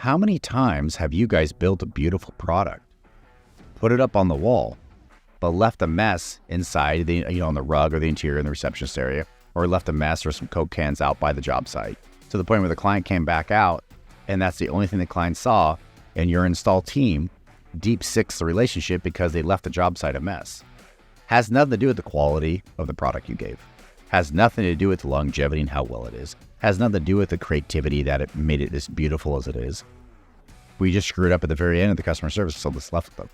How many times have you guys built a beautiful product, put it up on the wall, but left a mess inside on the rug or the interior in the receptionist area, or left a mess or some Coke cans out by the job site to the point where the client came back out and that's the only thing the client saw, and your install team deep six the relationship because they left the job site a mess? Has nothing to do with the quality of the product you gave. Has nothing to do with the longevity and how well it is. Has nothing to do with the creativity that it made it as beautiful as it is. We just screwed up at the very end of the customer service, so this left with them.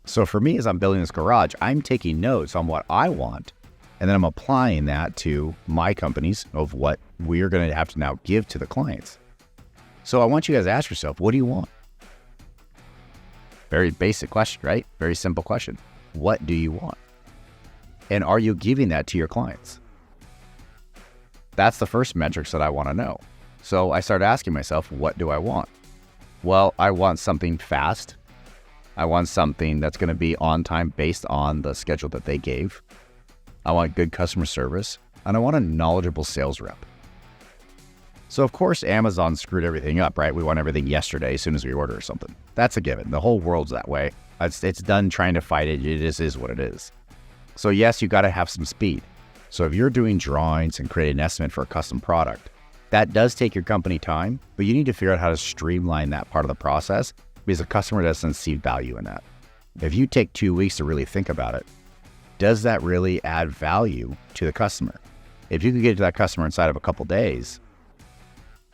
So for me, as I'm building this garage, I'm taking notes on what I want, and then I'm applying that to my companies of what we're going to have to now give to the clients. So I want you guys to ask yourself, what do you want? Very basic question, right? Very simple question. What do you want? And are you giving that to your clients? That's the first metrics that I want to know. So I started asking myself, what do I want? Well, I want something fast. I want something that's going to be on time based on the schedule that they gave. I want good customer service, and I want a knowledgeable sales rep. So of course, Amazon screwed everything up, right? We want everything yesterday as soon as we order something. That's a given. The whole world's that way. It's done trying to fight it. It just is what it is. So yes, you got to have some speed. So if you're doing drawings and create an estimate for a custom product, that does take your company time, but you need to figure out how to streamline that part of the process because the customer doesn't see value in that. If you take 2 weeks to really think about it, does that really add value to the customer? If you can get to that customer inside of a couple days,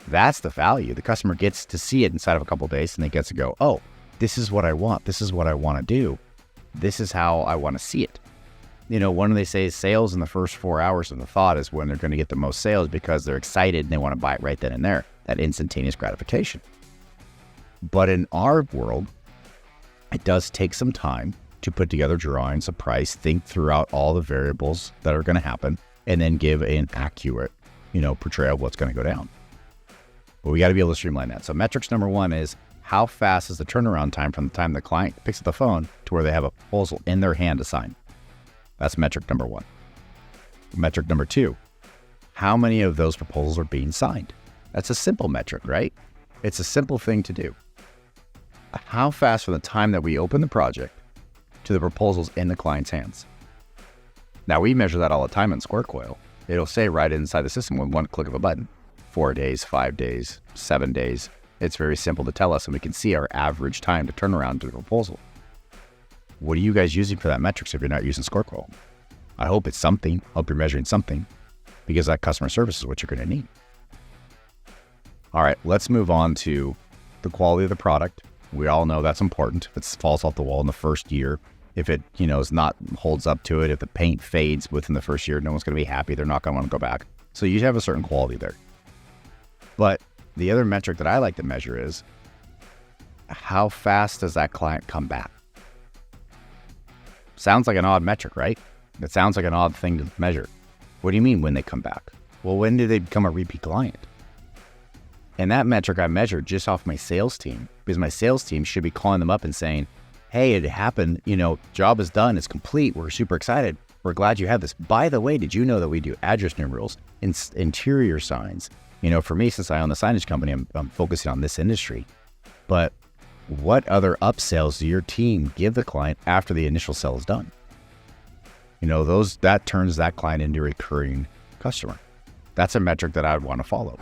that's the value. The customer gets to see it inside of a couple days and they get to go, oh, this is what I want. This is what I want to do. This is how I want to see it. When they say sales in the first 4 hours of the thought is when they're going to get the most sales because they're excited and they want to buy it right then and there, that instantaneous gratification. But in our world, it does take some time to put together drawings, a price, think throughout all the variables that are going to happen, and then give an accurate, portrayal of what's going to go down. But we got to be able to streamline that. So metrics number one is how fast is the turnaround time from the time the client picks up the phone to where they have a proposal in their hand to sign. That's metric number one. Metric number two, how many of those proposals are being signed? That's a simple metric, right? It's a simple thing to do. How fast from the time that we open the project to the proposals in the client's hands? Now we measure that all the time in Square Coil. It'll say right inside the system with one click of a button, 4 days, 5 days, 7 days. It's very simple to tell us, and we can see our average time to turn around to the proposal. What are you guys using for that metrics if you're not using Square Coil? I hope it's something. I hope you're measuring something, because that customer service is what you're going to need. All right, let's move on to the quality of the product. We all know that's important. If it falls off the wall in the first year, if it is not holds up to it, if the paint fades within the first year, no one's going to be happy. They're not going to want to go back. So you have a certain quality there. But the other metric that I like to measure is how fast does that client come back? Sounds like an odd metric, right? It sounds like an odd thing to measure. What do you mean when they come back? Well, when do they become a repeat client? And that metric I measured just off my sales team, because my sales team should be calling them up and saying, hey, it happened, job is done, it's complete, we're super excited, we're glad you have this. By the way, did you know that we do address numerals, interior signs? For me, since I own the signage company, I'm focusing on this industry. But what other upsells do your team give the client after the initial sale is done? That turns that client into a recurring customer. That's a metric that I would want to follow.